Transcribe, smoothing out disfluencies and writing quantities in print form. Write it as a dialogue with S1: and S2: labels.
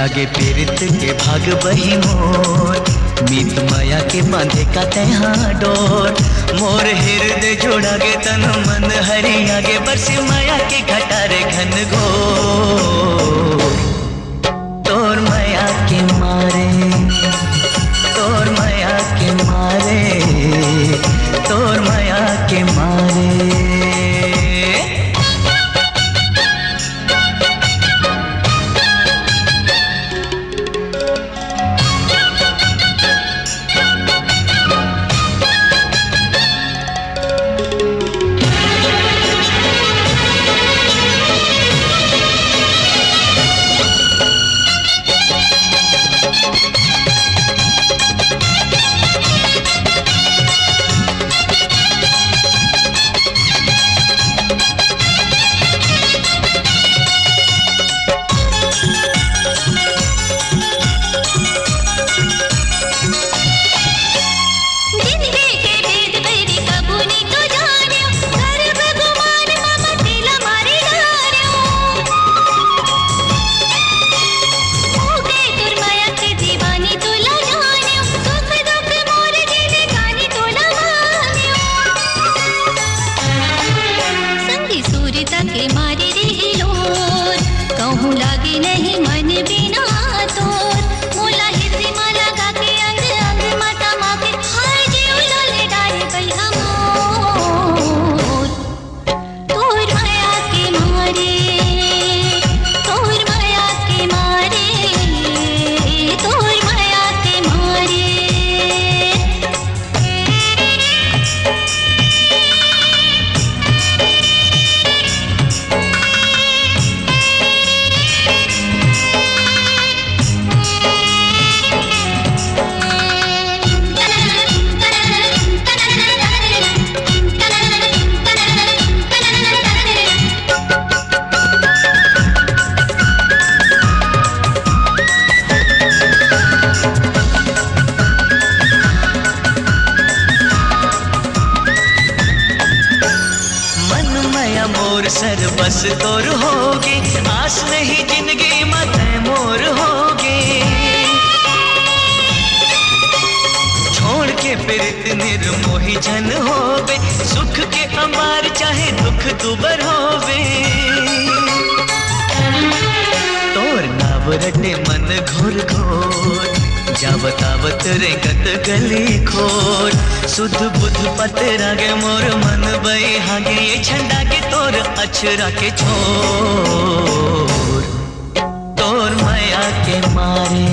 S1: जागे पीरित के भाग बही मोर, मीत माया के बांधे का तहा डोर। मोर हृदय जोड़ा गे तन मन हरि आगे, बरसे माया के घटारे घन घोर। तोर माया के मारे, तोर माया के मारे, तोर माया के मारे। सर बस तोर होगे, आस नहीं जिंदगी मत मोर होगे। छोड़ के प्रीत निर्मोही जन होवे, सुख के अमार चाहे दुख दुबर होवे। तोर नाव रटे मन घोर घोर, जावत आवत रेंगत गली खोर। सुध बुध पतरा गे मोर मन बई हागे, ये झंडा के तोर अछरा के छोर। तोर माया के मारे,